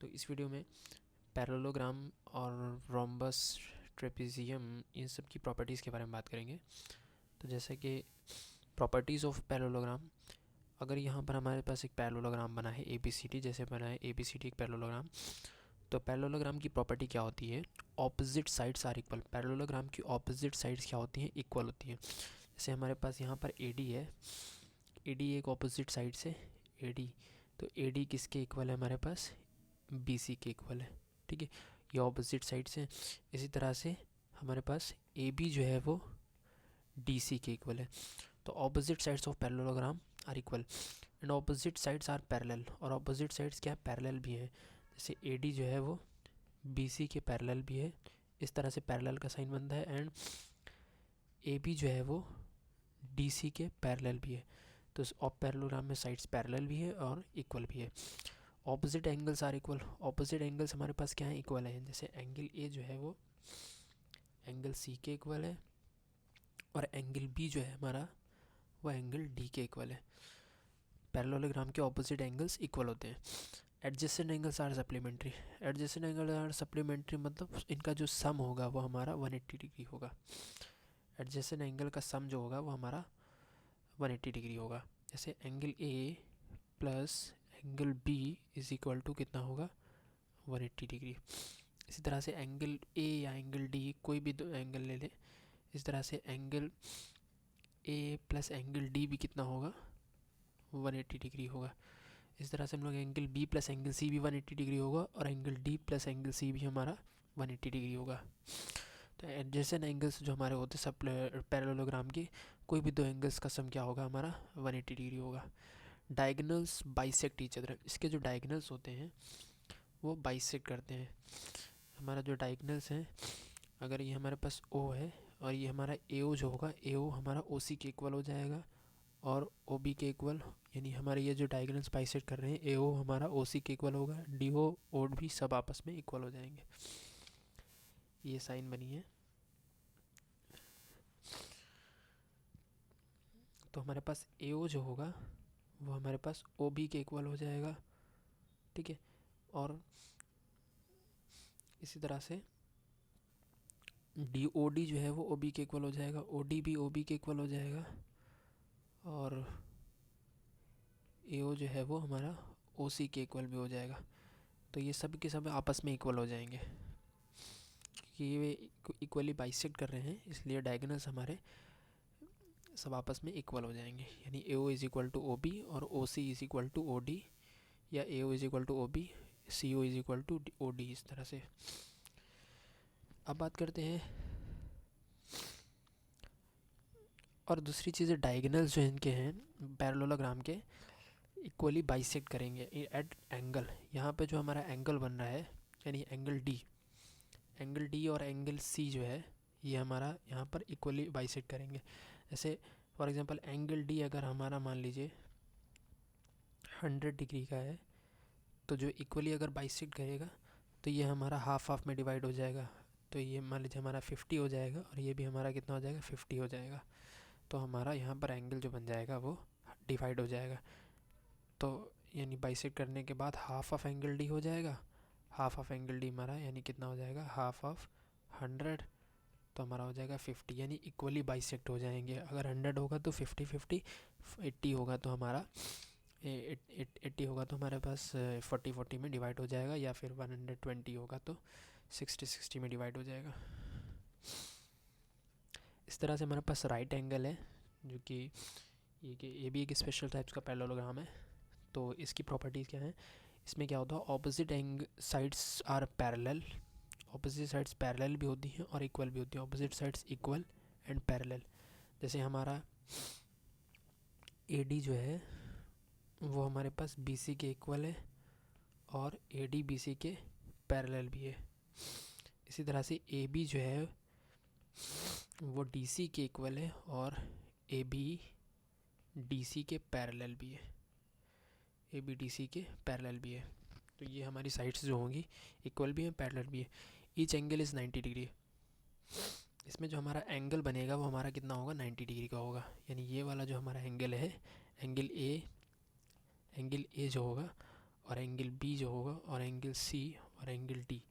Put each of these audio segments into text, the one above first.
तो इस वीडियो में पैरेललोग्राम और रोम्बस ट्रेपेजियम इन सब की प्रॉपर्टीज़ के बारे में बात करेंगे। तो जैसे कि प्रॉपर्टीज़ ऑफ पैरेललोग्राम, अगर यहाँ पर हमारे पास एक पैरेललोग्राम बना है ABCD, जैसे बना है ABCD एक पैरेललोग्राम, तो पैरेललोग्राम की प्रॉपर्टी क्या होती है? Opposite sides are equal. Parallelogram की ऑपोजिट साइड्स क्या होती हैं? इक्वल होती हैं। जैसे हमारे पास यहाँ पर AD है, AD एक ऑपोजिट साइड से AD, तो AD किसके इक्वल है? हमारे पास BC के इक्वल है। ठीक है, ये ऑपोजिट साइड से। इसी तरह से हमारे पास AB जो है वो DC के इक्वल है। तो opposite sides of parallelogram are equal and opposite sides are parallel. और ऑपोजिट साइड्स क्या है? पैरेलल भी है। जैसे AD जो है वो BC के पैरेलल भी है, इस तरह से पैरेलल का साइन बनता है। एंड AB जो है वो DC के पैरेलल भी है। तो इस पैरेललोग्राम में साइड्स पैरेलल भी है और इक्वल भी है। Opposite angles are equal. Opposite angles हमारे पास क्या है? इक्वल है। जैसे एंगल A जो है वो एंगल C के इक्वल है और एंगल B जो है हमारा वो एंगल D के इक्वल है। पैरेललोग्राम के ऑपोजिट एंगल्स इक्वल होते हैं। Adjacent angles are supplementary. Adjacent angle are supplementary मतलब इनका जो सम होगा वो हमारा 180 डिग्री होगा। एडजेसेंट एंगल का सम जो होगा वो हमारा 180 डिग्री होगा। जैसे angle A plus angle B is equal to कितना होगा? 180 डिग्री। इसी तरह से एंगल A या एंगल D कोई भी दो एंगल ले लें, इस तरह से angle A plus angle D भी कितना होगा? 180 डिग्री होगा। इस तरह से हम लोग angle B plus angle C भी 180 डिग्री होगा और angle D plus angle C भी हमारा 180 डिग्री होगा। तो एडजेसेंट एंगल्स जो हमारे होते हैं सब पैरेललोग्राम के, कोई भी दो एंगल्स का सम क्या होगा? हमारा 180 डिग्री होगा। Diagonals bisect each other. इसके जो डायगोनल्स होते हैं वो बाइसेक्ट करते हैं। हमारा जो डायगोनल्स हैं, अगर ये हमारे पास O है और ये हमारा AO जो होगा, AO हमारा OC के इक्वल हो जाएगा और OB के इक्वल, यानी हमारे ये जो डायगोनल्स बाइसेक्ट कर रहे हैं AO हमारा OC के इक्वल होगा, DO OD भी सब आपस में इक्वल हो जाएंगे। ये साइन बनी है। तो हमारे पास AO जो होगा वो हमारे पास OB के इक्वल हो जाएगा। ठीक है, और इसी तरह से DOD जो है वो OB के इक्वल हो जाएगा, OD भी OB के इक्वल हो जाएगा और AO जो है वो हमारा OC के इक्वल भी हो जाएगा। तो ये सब के सब आपस में इक्वल हो जाएंगे क्योंकि ये इक्वली बाइसेक्ट कर रहे हैं, इसलिए डायगोनल्स हमारे सब आपस में इक्वल हो जाएंगे। यानी AO is equal to OB और OC is equal to OD, या AO is equal to OB, CO is equal to OD, इस तरह से। अब बात करते हैं और दूसरी चीज़ें, डायगोनल्स जो इनके हैं पैरेललोग्राम के इक्वली बाइसेक्ट करेंगे एट एंगल। यहाँ पे जो हमारा एंगल बन रहा है यानी एंगल D और एंगल C जो है ये हमारा यहाँ पर इक्वली बाइसेक्ट करेंगे। जैसे फॉर एग्जांपल एंगल D अगर हमारा मान लीजिए 100 डिग्री का है, तो जो इक्वली अगर बाइसेक्ट करेगा तो ये हमारा हाफ हाफ में डिवाइड हो जाएगा। तो ये मान लीजिए हमारा 50 हो जाएगा और ये भी हमारा कितना हो जाएगा? 50 हो जाएगा। तो हमारा यहाँ पर एंगल जो बन जाएगा वो डिवाइड हो जाएगा। तो यानी बाइसेक्ट करने के बाद हाफ ऑफ एंगल D हो जाएगा। हाफ ऑफ एंगल D हमारा यानी कितना हो जाएगा? हाफ ऑफ 100, तो हमारा हो जाएगा 50। यानी इक्वली बाइसेक्ट हो जाएंगे। अगर 100 होगा तो 50-50, 80 होगा तो हमारा 80 होगा तो हमारे पास 40-40 में डिवाइड हो जाएगा, या फिर 120 होगा तो 60-60 में डिवाइड हो जाएगा। इस तरह से हमारे पास राइट एंगल है जो कि ये भी एक स्पेशल टाइप्स का पैरेललोग्राम है। तो इसकी प्रॉपर्टीज़ क्या है? इसमें क्या होता है? Opposite sides are parallel. Opposite sides parallel भी होती हैं और इक्वल भी होती हैं। Opposite sides equal and parallel. जैसे हमारा AD जो है वो हमारे पास BC के इक्वल है और AD BC के पैरेलल भी है। इसी तरह से AB जो है वो DC के इक्वल है और AB DC के पैरेलल भी है। AB DC के पैरेलल भी है। तो ये हमारी साइड्स जो होंगी इक्वल भी है, पैरेलल भी है। Each angle is 90 degree. इसमें जो हमारा एंगल बनेगा वो हमारा कितना होगा? 90 डिग्री का होगा। यानी ये वाला जो हमारा एंगल है, एंगल A जो होगा और एंगल बी जो होगा और एंगल सी और एंगल डी,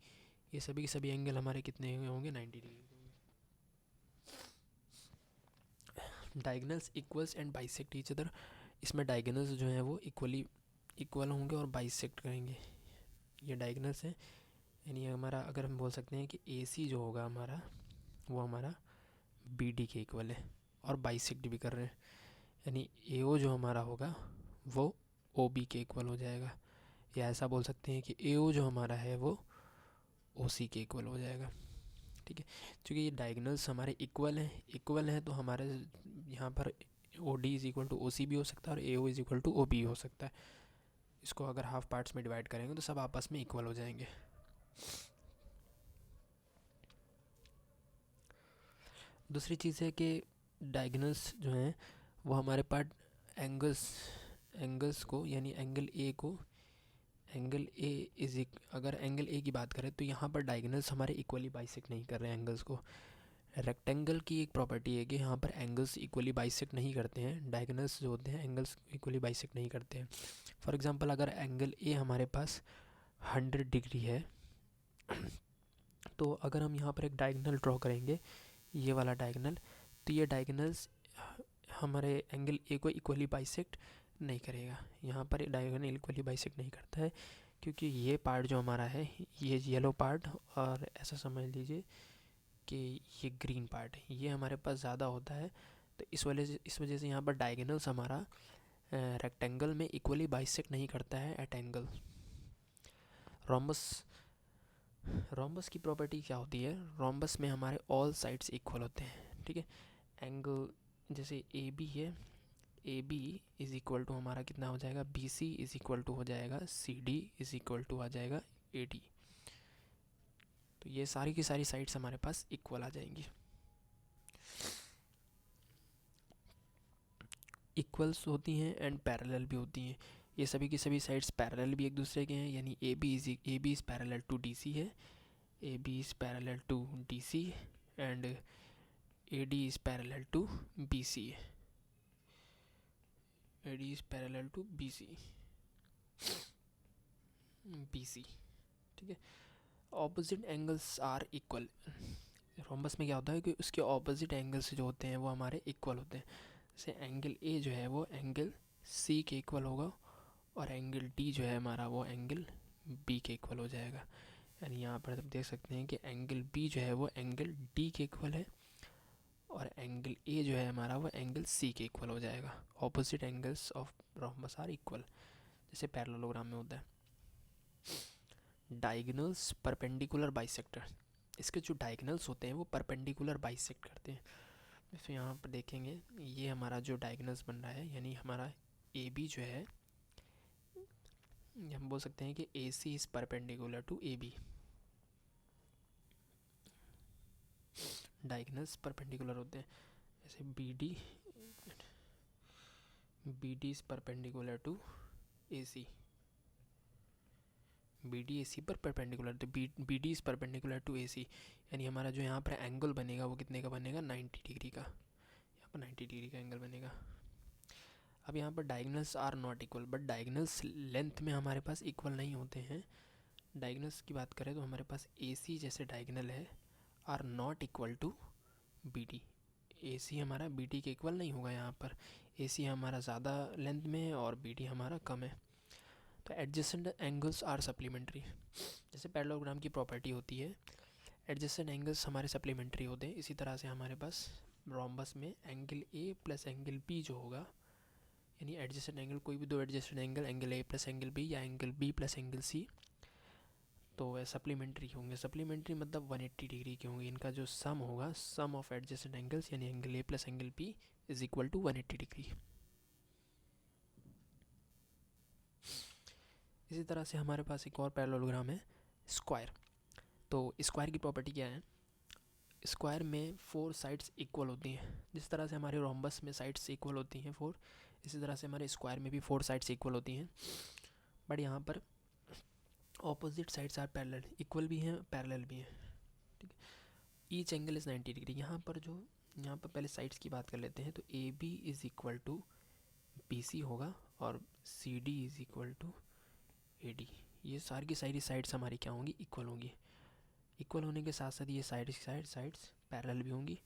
ये सभी के सभी एंगल हमारे कितने होंगे 90 degree. Diagonals equals and bisect each other, इसमें डायगोनल्स जो हैं वो इक्वल होंगे और बाइसेक्ट करेंगे। ये डायगोनल्स हैं, यानी हमारा अगर हम बोल सकते हैं कि ए सी जो होगा हमारा वो हमारा बी डी के इक्वल है और बाइसेक्ट भी कर रहे हैं, यानी ए ओ जो हमारा होगा वो ओ बी के इक्वल हो जाएगा, या ऐसा बोल सकते हैं कि ए ओ जो हमारा है वो ओ सी के इक्वल हो जाएगा। ठीक है, क्योंकि ये डायगोनल्स हमारे इक्वल हैं तो हमारे यहाँ पर O D is equal to O C भी हो सकता है और A O is equal to O B हो सकता है। इसको अगर हाफ पार्ट्स में डिवाइड करेंगे तो सब आपस में इक्वल हो जाएंगे। दूसरी चीज़ है कि डायगोनल्स जो हैं वो हमारे पास एंगल्स को, यानी एंगल ए इज, अगर एंगल ए की बात करें तो यहाँ पर डायगोनल्स हमारे इक्वली बाइसेक्ट नहीं कर रहे हैं एंगल्स को। रेक्टेंगल की एक प्रॉपर्टी है कि यहाँ पर एंगल्स इक्वली बाइसेक्ट नहीं करते हैं, डायगोनल्स जो होते हैं एंगल्स इक्वली बाइसेक्ट नहीं करते हैं। फॉर एग्जांपल अगर एंगल ए हमारे पास 100 डिग्री है तो अगर हम यहाँ पर एक डायगोनल ड्रॉ करेंगे, ये वाला डायगोनल, तो ये डायगोनल्स हमारे एंगल ए को इक्वली बाइसेक्ट नहीं करेगा। यहाँ पर डायगोनल इक्वली बाइसेक्ट नहीं करता है क्योंकि ये पार्ट जो हमारा है ये येलो पार्ट, और ऐसा समझ लीजिए कि ये ग्रीन पार्ट है, ये हमारे पास ज़्यादा होता है। तो इस वजह से यहाँ पर डायगोनल्स हमारा रेक्टेंगल में इक्वली बाइसेक्ट नहीं करता है एट एंगल। रोम्बस की प्रॉपर्टी क्या होती है, रोम्बस में हमारे ऑल साइड्स इक्वल होते हैं। ठीक है, एंगल जैसे ए बी है, A B is equal to हमारा कितना हो जाएगा, B C is equal to हो जाएगा C D is equal to आ जाएगा ए डी। तो ये सारी की सारी साइड्स हमारे पास इक्वल आ जाएंगी। इक्वल्स होती हैं एंड पैरेलल भी होती हैं। ये सभी की सभी साइड्स पैरेलल भी एक दूसरे के हैं, यानी A B is parallel to D C है, A B is parallel to D C and A D is parallel to B C है, A D is parallel to B C. ठीक है, opposite angles are equal. Rhombus में क्या होता है कि उसके ऑपोजिट एंगल्स जो होते हैं वो हमारे इक्वल होते हैं। जैसे एंगल ए जो है वो एंगल सी के इक्वल होगा और एंगल डी जो है हमारा वो एंगल बी के इक्वल हो जाएगा। यानी यहाँ पर आप देख सकते हैं कि एंगल बी जो है वो एंगल डी के इक्वल है और एंगल ए जो है हमारा वो एंगल सी के इक्वल हो जाएगा। Opposite angles of rhombus are equal, जैसे पैरेललोग्राम में होता है। डायगोनल्स परपेंडिकुलर बाइसेक्टर, इसके जो डायगोनल्स होते हैं वो परपेंडिकुलर बाइसेक्ट करते हैं। जैसे यहाँ पर देखेंगे ये हमारा जो डायगोनल्स बन रहा है, यानी हमारा ए बी जो है, हम बोल सकते हैं कि A C is perpendicular to A B. Diagonals perpendicular होते हैं, जैसे B D is perpendicular to A C, B D A C पर परपेंडिकुलर, तो B D is perpendicular to A C, यानी हमारा जो यहाँ पर एंगल बनेगा वो कितने का बनेगा, 90 डिग्री का। यहाँ पर 90 डिग्री का एंगल बनेगा। अब यहाँ पर diagonals are not equal, but diagonals length में हमारे पास इक्वल नहीं होते हैं। डायगोनल्स की बात करें तो हमारे पास ए सी जैसे डायगोनल है are not equal to B D. A C हमारा बी डी के इक्वल नहीं होगा, यहाँ पर ए सी हमारा ज़्यादा लेंथ में है और बी डी हमारा कम है। तो एडजेसेंट एंगल्स आर सप्लीमेंट्री, जैसे पैरेललोग्राम की प्रॉपर्टी होती है एडजेसेंट एंगल्स हमारे सप्लीमेंट्री होते हैं, इसी तरह से हमारे पास रोम्बस में angle A plus angle B जो होगा, यानी एडजेसेंट एंगल कोई भी दो adjacent angle A plus angle B या angle B plus angle C, तो वह सप्लीमेंट्री होंगे। सप्लीमेंट्री मतलब 180 डिग्री के होंगे। इनका जो सम होगा, सम ऑफ एडजेसेंट एंगल्स यानी angle A plus angle B is equal to 180 degree. इसी तरह से हमारे पास एक और पैरेललोग्राम है स्क्वायर। तो स्क्वायर की प्रॉपर्टी क्या है, स्क्वायर में 4 साइड्स इक्वल होती हैं। जिस तरह से हमारे रोम्बस में साइड्स इक्वल होती हैं 4, इसी तरह से हमारे स्क्वायर में भी 4 साइड्स इक्वल होती हैं। बट यहाँ पर opposite sides are parallel, equal भी हैं पैरेलल भी हैं। ठीक है, ईच एंगल इज़ 90 डिग्री। यहाँ पर पहले साइड्स की बात कर लेते हैं। तो A B is equal to B C होगा और C D is equal to AD। ये सारी की सारी साइड्स हमारी क्या होंगी, इक्वल होंगी। इक्वल होने के साथ साथ ये साइड्स पैरेलल भी होंगी।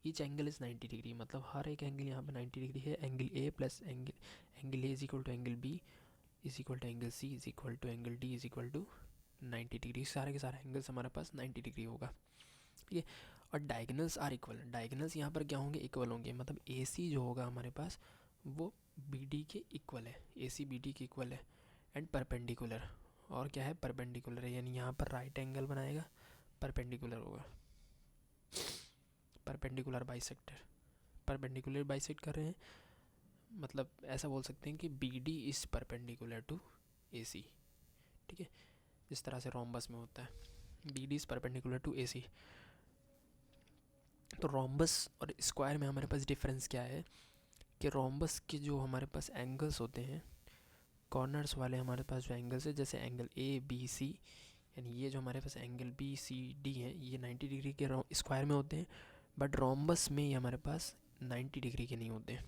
ईच एंगल इज़ 90 डिग्री, मतलब हर एक एंगल यहाँ पर 90 डिग्री है। Angle A plus angle A is equal to angle B is equal to angle C is equal to angle D is equal to 90 degree. सारे के सारे एंगल्स हमारे पास 90 degree होगा, ठीक है। और डायगनल्स आर इक्वल, डायगनल्स यहाँ पर क्या होंगे, इक्वल होंगे। मतलब ए सी जो होगा हमारे पास वो बी डी के इक्वल है, ए सी बी डी के इक्वल है। एंड परपेंडिकुलर, और क्या है, परपेंडिकुलर है, यानी यहाँ पर राइट एंगल बनाएगा, परपेंडिकुलर होगा। परपेंडिकुलर बाइसेक्टर, परपेंडिकुलर बाइसेक्ट कर रहे हैं, मतलब ऐसा बोल सकते हैं कि B D is perpendicular to A C, ठीक है, जिस तरह से रोम्बस में होता है, B D is perpendicular to A C. तो रोम्बस और स्क्वायर में हमारे पास डिफरेंस क्या है कि रोम्बस के जो हमारे पास एंगल्स होते हैं, कॉर्नर्स वाले हमारे पास जो एंगल्स है, जैसे एंगल ए बी सी, यानी ये जो हमारे पास एंगल बी सी डी है, ये 90 डिग्री के स्क्वायर में होते हैं। बट रोम्बस में ये हमारे पास 90 डिग्री के नहीं होते हैं।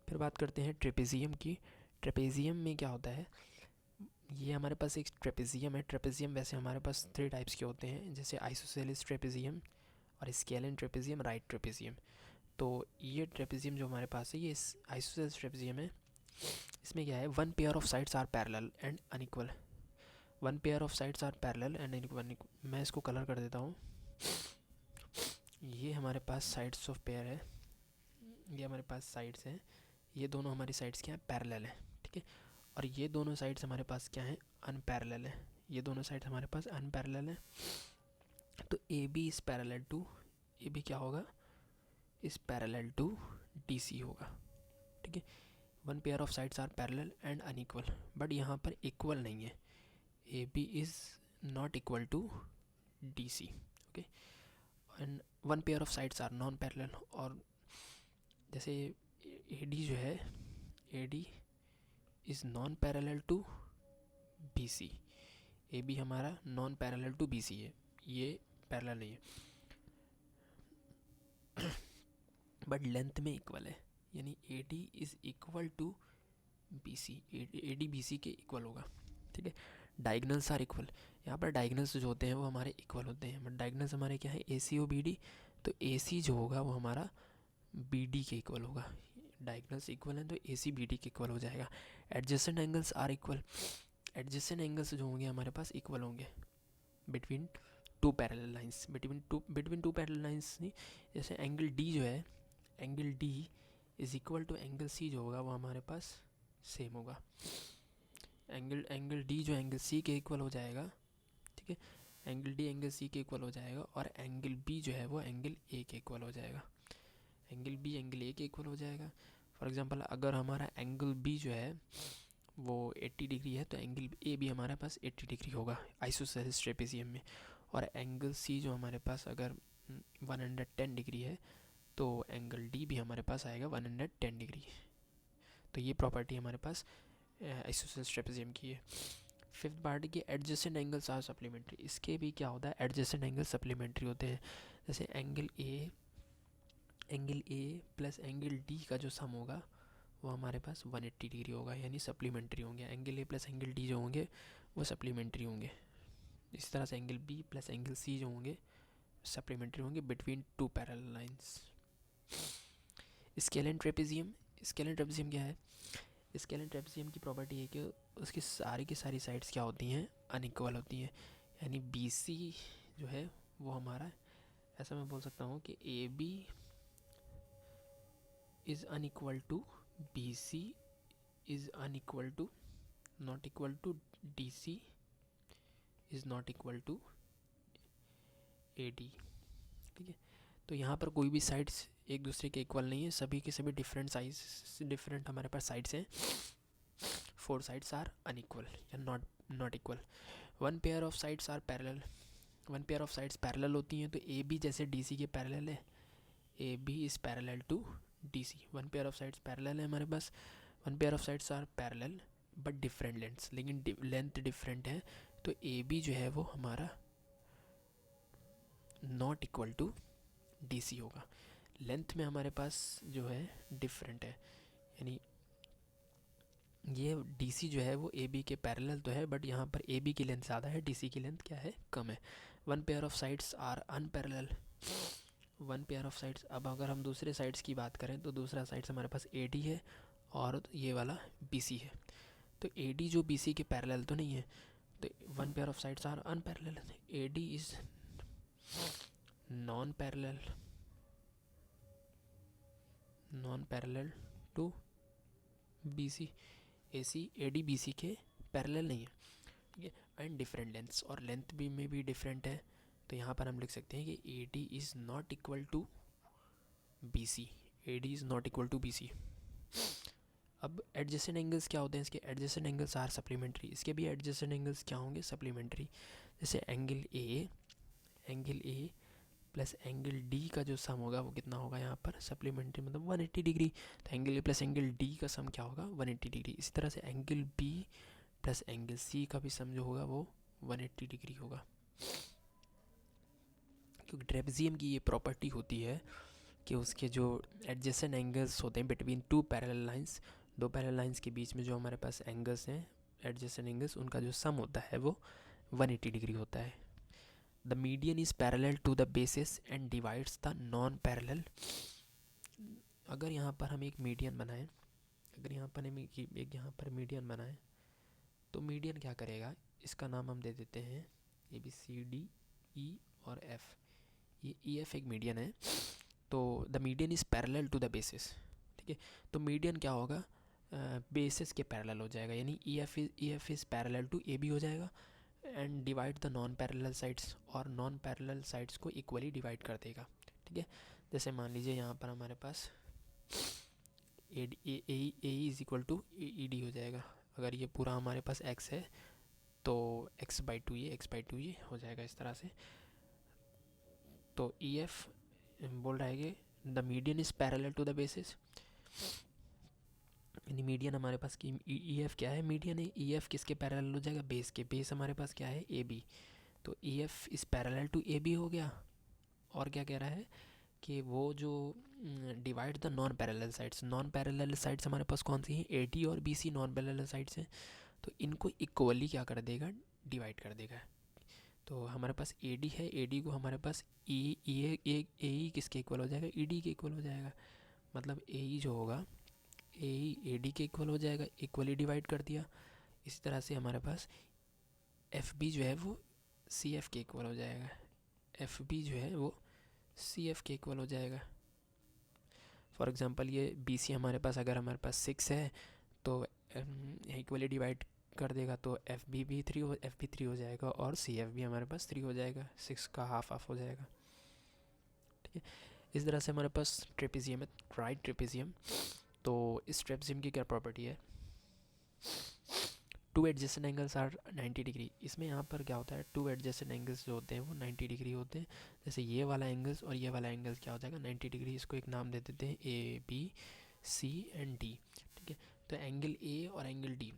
फिर बात करते हैं ट्रेपेजियम की। ट्रेपेजियम में क्या होता है, ये हमारे पास एक ट्रेपेजियम है। ट्रेपेजियम वैसे हमारे पास 3 टाइप्स के होते हैं, जैसे आइसोसेलेस ट्रेपेजियम और स्केलन ट्रेपेजियम, राइट ट्रेपेजियम। तो ये ट्रेपेजियम जो हमारे पास है, ये आइसोसेलेस ट्रेपेजियम है। इसमें क्या है, one pair of sides are parallel and unequal, one pair of sides are parallel and unequal. मैं इसको कलर कर देता हूँ। ये हमारे पास साइड्स ऑफ पेयर है, ये हमारे पास साइड्स हैं, ये दोनों हमारी साइड्स क्या हैं, पैरेलल है, ठीक है। और ये दोनों साइड्स हमारे पास क्या हैं, अनपैरेलल है, ये दोनों साइड्स हमारे पास अनपैरेलल है। तो A B is parallel to, A B क्या होगा, is parallel to D C होगा, ठीक है। One pair of sides are parallel and unequal, but यहाँ पर इक्वल नहीं है, A B is not equal to D C, okay. And one pair of sides are non parallel, और जैसे A D जो है, A D is non parallel to B C, A B हमारा non parallel to B C है, ये parallel नहीं है, but length में इक्वल है, यानी A D is equal to B C, A D B C के इक्वल होगा, ठीक है। डायगनल्स आर इक्वल, यहाँ पर डायगनल्स जो होते हैं वो हमारे इक्वल होते हैं, बट डायगनल्स हमारे क्या है, ए सी और बी डी। तो ए सी जो होगा वो हमारा बी डी के इक्वल होगा, डायगनल्स इक्वल हैं तो ए सी बी डी के इक्वल हो जाएगा। Adjacent angles are equal, adjacent angles जो होंगे हमारे पास इक्वल होंगे between two parallel lines, between two parallel lines नहीं, जैसे एंगल डी जो है, angle D is equal to angle C जो होगा वो हमारे पास सेम होगा। एंगल डी जो एंगल सी के इक्वल हो जाएगा, ठीक है, एंगल डी एंगल सी के इक्वल हो जाएगा, और एंगल बी जो है वो एंगल ए के इक्वल हो जाएगा, एंगल बी एंगल ए के इक्वल हो जाएगा। फॉर एग्जांपल अगर हमारा एंगल बी जो है वो 80 डिग्री है, तो एंगल ए भी हमारे पास 80 डिग्री होगा आइसोसेलेस ट्रेपेजियम में। और एंगल सी जो हमारे पास अगर 110 डिग्री है, तो एंगल डी भी हमारे पास आएगा 110 डिग्री। तो ये प्रॉपर्टी हमारे पास आइसोसेलेस ट्रेपेजियम की है। फिफ्थ पार्ट की एडजेसेंट एंगल्स आर सप्लीमेंट्री, इसके भी क्या होता है, एडजेसेंट एंगल सप्लीमेंट्री होते हैं। जैसे angle A plus angle D का जो सम होगा वो हमारे पास 180 डिग्री होगा, यानी सप्लीमेंट्री होंगे। Angle A plus angle D जो होंगे वो सप्लीमेंट्री होंगे। इस तरह से angle B plus angle C जो होंगे सप्लीमेंट्री होंगे between two parallel lines. Scalene trapezium, scalene trapezium क्या है, स्केलन ट्रेपेजियम की प्रॉपर्टी है कि उसकी सारी की सारी साइड्स क्या होती हैं, अनइक्वल होती हैं। यानी बी सी जो है वो हमारा, ऐसा मैं बोल सकता हूँ कि A B is unequal to B C is unequal to, not equal to D C is not equal to A D, ठीक है। तो यहाँ पर कोई भी साइड्स एक दूसरे के इक्वल नहीं है, सभी के सभी डिफरेंट साइज, डिफरेंट हमारे पास साइड्स हैं। 4 साइड्स आर अनइक्वल या not equal. One pair of sides are parallel, one pair of sides parallel होती हैं, तो ए बी जैसे डी सी के पैरेलल है, A B is parallel to D C. One pair of sides parallel है हमारे पास, one pair of sides are parallel but different lengths, लेकिन लेंथ डिफरेंट है, तो ए बी जो है वो हमारा not equal to D C होगा। लेंथ में हमारे पास जो है डिफरेंट है, यानी ये DC जो है वो AB के पैरेलल तो है, बट यहाँ पर AB की लेंथ ज़्यादा है, DC की लेंथ क्या है, कम है। One pair of sides are unparallel, one pair of sides. अब अगर हम दूसरे साइड्स की बात करें तो दूसरा साइड्स हमारे पास AD है और ये वाला BC है। तो AD जो BC के पैरेलल तो नहीं है, तो one pair of sides are unparallel, AD is non parallel, non parallel to BC, AC AD BC के पैरेलल नहीं है, ठीक है। एंड डिफरेंट लेंथ्स, और लेंथ भी में भी डिफरेंट है, तो यहाँ पर हम लिख सकते हैं कि AD is not equal to BC, AD is not equal to BC। अब एडजेसेंट एंगल्स क्या होते हैं, इसके एडजेसेंट एंगल्स आर सप्लीमेंट्री, इसके भी एडजेसेंट एंगल्स क्या होंगे, सप्लीमेंट्री। जैसे angle A plus angle D का जो सम होगा वो कितना होगा यहाँ पर, सप्लीमेंट्री मतलब 180 डिग्री, तो angle A plus angle D का सम क्या होगा, 180 डिग्री। इसी तरह से angle B plus angle C का भी सम जो होगा वो 180 डिग्री होगा। क्योंकि ट्रेपेजियम की ये प्रॉपर्टी होती है कि उसके जो एडजेसेंट एंगल्स होते हैं बिटवीन टू पैरेलल लाइंस, दो पैरेलल लाइंस के बीच में जो हमारे पास एंगल्स हैं एडजेसेंट एंगल्स, उनका जो सम होता है वो 180 डिग्री होता है। The median is parallel to the basis and divides the non parallel. अगर यहाँ पर हम एक मीडियन बनाएं, अगर यहाँ पर हम एक यहाँ पर मीडियन बनाएं, तो मीडियन क्या करेगा, इसका नाम हम दे देते हैं ABCDE और F। ये EF एक मीडियन है, तो the median is parallel to the basis, ठीक है। तो मीडियन क्या होगा, बेसिस के पैरेलल हो जाएगा, यानी EF is parallel to AB हो जाएगा, and divide the non parallel sides, और नॉन पैरेलल साइड्स को इक्वली डिवाइड कर देगा, ठीक है। जैसे मान लीजिए यहाँ पर हमारे पास A is equal to ED हो जाएगा। अगर ये पूरा हमारे पास x है तो x/2 ये हो जाएगा इस तरह से। तो EF बोल रहा है कि the median is parallel to the basis, यानी मीडियन हमारे पास की EF क्या है, मीडियन है। EF किसके पैरेलल हो जाएगा, बेस के। बेस हमारे पास क्या है, AB, तो EF is parallel to AB हो गया। और क्या कह रहा है कि वो जो divide the non parallel sides, non parallel sides हमारे पास कौन सी हैं, AD और BC नॉन पैरेलल साइड्स हैं, तो इनको इक्वली क्या कर देगा, डिवाइड कर देगा। तो हमारे पास AD है, AD को हमारे पास AE किसके इक्वल हो जाएगा, ED के इक्वल हो जाएगा। मतलब AE जो होगा AE AD के इक्वल हो जाएगा, इक्वली डिवाइड कर दिया। इसी तरह से हमारे पास FB जो है वो CF के इक्वल हो जाएगा, FB जो है वो CF के इक्वल हो जाएगा। फॉर एग्जांपल ये BC हमारे पास, अगर हमारे पास 6 है तो इक्वली डिवाइड कर देगा, तो FB भी 3 हो जाएगा, और CF भी हमारे पास 3 हो जाएगा, 6 का हाफ हो जाएगा, ठीक है। इस तरह से हमारे पास ट्रेपेजियम है, राइट ट्रेपेजियम। तो इस ट्रेपेजियम की क्या प्रॉपर्टी है, two adjacent angles are 90 degree. इसमें यहाँ पर क्या होता है, टू एडजेसेंट एंगल्स जो होते हैं वो 90 डिग्री होते हैं। जैसे ये वाला एंगल्स और ये वाला एंगल्स क्या हो जाएगा, 90 डिग्री। इसको एक नाम दे देते हैं ABC एंड D, ठीक है। तो एंगल A और एंगल D,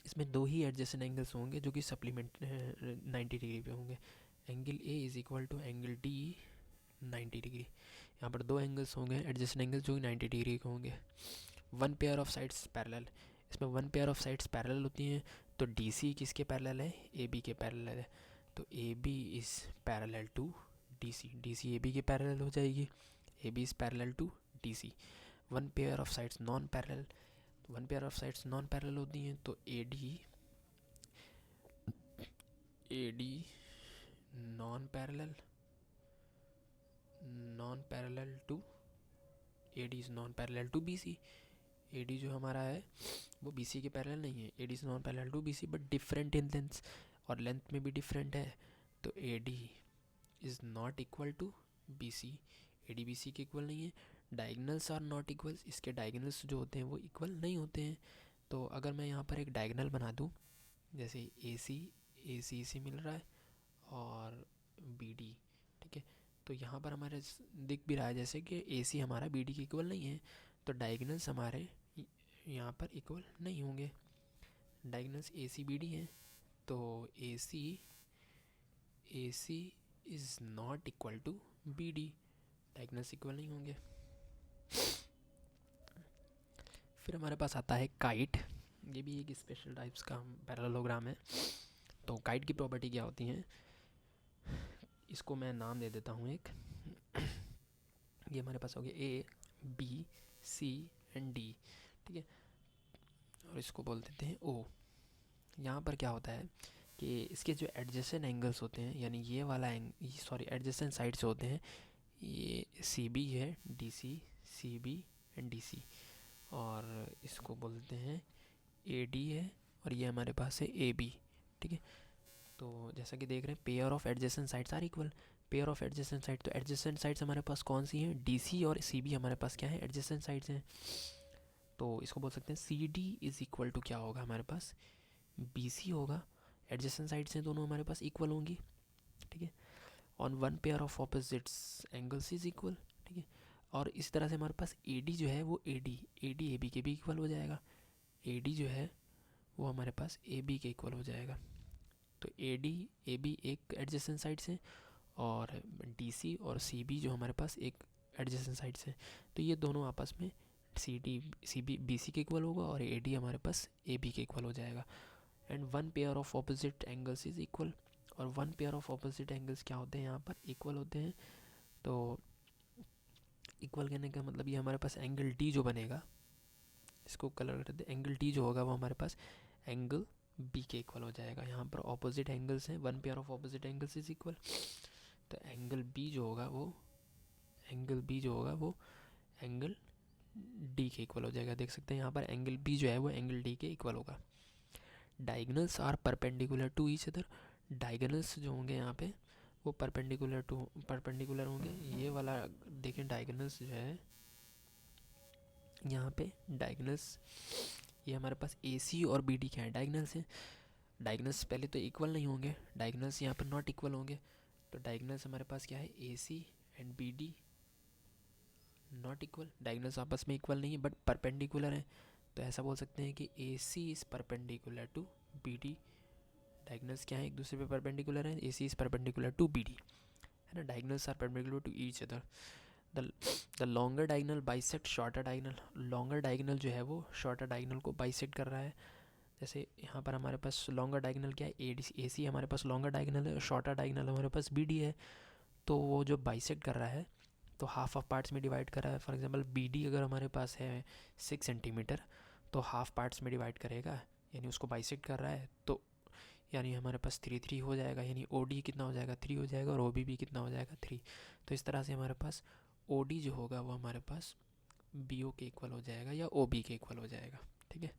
इसमें दो ही एडजेसेंट एंगल्स होंगे जो कि सप्लीमेंट 90 डिग्री पे होंगे। Angle A is equal to angle D 90 degree. यहाँ पर दो एंगल्स होंगे एडजेसेंट एंगल्स जो कि 90 डिग्री के होंगे। One pair of sides parallel, इसमें one pair of sides parallel होती हैं, तो DC किसके पैरेलल है, AB के पैरेलल है। तो AB is parallel to DC, DC AB के पैरेलल हो जाएगी, AB is parallel to DC। One pair of sides non parallel, one pair of sides non parallel होती हैं, तो AD non parallel to AD is non parallel to BC। AD जो हमारा है वो BC के पैरेलल नहीं है, AD is non parallel to BC but different in length, और लेंथ में भी डिफरेंट है। तो AD is not equal to BC, AD BC के इक्वल नहीं है। डायगनल्स आर नॉट इक्वल्स, इसके डायगनल्स जो होते हैं वो इक्वल नहीं होते हैं। तो अगर मैं यहाँ पर एक डायगनल बना दूँ, जैसे AC से मिल रहा है और BD, ठीक है। तो यहाँ पर हमारे दिख भी रहा है जैसे कि AC हमारा BD के इक्वल नहीं है, तो डायगनल्स हमारे यहाँ पर इक्वल नहीं होंगे। डायगनल्स AC BD हैं, तो AC is not equal to BD, diagonals equal नहीं होंगे। फिर हमारे पास आता है काइट। ये भी एक स्पेशल टाइप्स का पैरेललोग्राम है। तो काइट की प्रॉपर्टी क्या होती है, इसको मैं नाम दे देता हूँ एक। ये हमारे पास हो गया A B C and D, ठीक है, और इसको बोल देते हैं ओ। यहाँ पर क्या होता है कि इसके जो एडजेसेंट एंगल्स होते हैं, यानी ये वाला एडजेसेंट साइड्स होते हैं, ये सी बी है, D C B and D C, और इसको बोलते हैं ए डी है, और ये हमारे पास है ए बी, ठीक है। तो जैसा कि देख रहे हैं, pair of adjacent sides are equal. Pair of adjacent side, तो एडजेसेंट साइड्स हमारे पास कौन सी हैं, डी सी और सी बी हमारे पास क्या है, एडजेसेंट साइड्स हैं। तो इसको बोल सकते हैं C D is equal to क्या होगा हमारे पास, बी सी होगा। एडजेसेंट साइड्स हैं दोनों हमारे पास इक्वल होंगी, ठीक है। On one pair of opposites angles is equal, ठीक है। और इस तरह से हमारे पास ए डी जो है वो ए डी ए बी के भी इक्वल हो जाएगा। ए डी जो है वो हमारे पास ए बी के इक्वल हो जाएगा। तो ए डी ए बी एक एडजेसेंट साइड्स हैं, और डी सी और सी बी जो हमारे पास एक एडजेसेंट साइड्स हैं। तो ये दोनों आपस में C D C B B C के इक्वल होगा, और ए डी हमारे पास ए बी के इक्वल हो जाएगा। And one pair of opposite angles is equal. और one pair of opposite angles क्या होते हैं, यहाँ पर इक्वल होते हैं। तो इक्वल कहने का मतलब ये हमारे पास एंगल डी जो बनेगा, इसको कलर कर देते, एंगल डी जो होगा वो हमारे पास एंगल बी के इक्वल हो जाएगा। यहाँ पर ऑपोजिट एंगल्स हैं, one pair of opposite angles is equal. तो एंगल बी जो होगा वो एंगल डी के इक्वल हो जाएगा। देख सकते हैं यहाँ पर एंगल बी जो है वो एंगल डी के इक्वल होगा। Diagonals are perpendicular to each other. Diagonals जो होंगे यहाँ पे वो परपेंडिकुलर होंगे। ये वाला देखें, डायगोनल्स जो है यहाँ पे डायगोनल्स, ये हमारे पास ए सी और बी डी क्या है, डायगोनल्स हैं। डायगोनल्स पहले तो इक्वल नहीं होंगे, डायगोनल्स यहाँ पर नॉट इक्वल होंगे। तो डायगोनल्स हमारे पास क्या है, A C and B D not equal. Diagonals आपस में इक्वल नहीं है बट परपेंडिकुलर है। तो ऐसा बोल सकते हैं कि A C is perpendicular to B D. Diagonals क्या है, एक दूसरे पे परपेंडिकुलर है। A C is perpendicular to B D, है ना। Diagonals are perpendicular to each other. The longer diagonal bisect shorter diagonal. Longer diagonal जो है वो शॉर्टर डायगोनल को बाइसेक्ट कर रहा है। जैसे यहाँ पर हमारे पास लॉन्गर डायगोनल क्या है, ए सी हमारे पास लॉन्गर डायगोनल है, शॉर्टर डायगोनल हमारे पास बी डी है। तो वो जो बाइसेक्ट कर रहा है तो हाफ ऑफ पार्ट्स में डिवाइड कर रहा है। फॉर एग्जांपल बी डी अगर हमारे पास है 6 सेंटीमीटर, तो हाफ पार्ट्स में डिवाइड करेगा, यानी उसको बाइसेक्ट कर रहा है। तो यानी हमारे पास 3 हो जाएगा, यानी ओ डी कितना हो जाएगा, 3 हो जाएगा, और ओ बी भी कितना हो जाएगा, 3। तो इस तरह से हमारे पास ओ डी जो होगा वो हमारे पास बी ओ के इक्वल हो जाएगा या ओ बी के इक्वल हो जाएगा, ठीक है।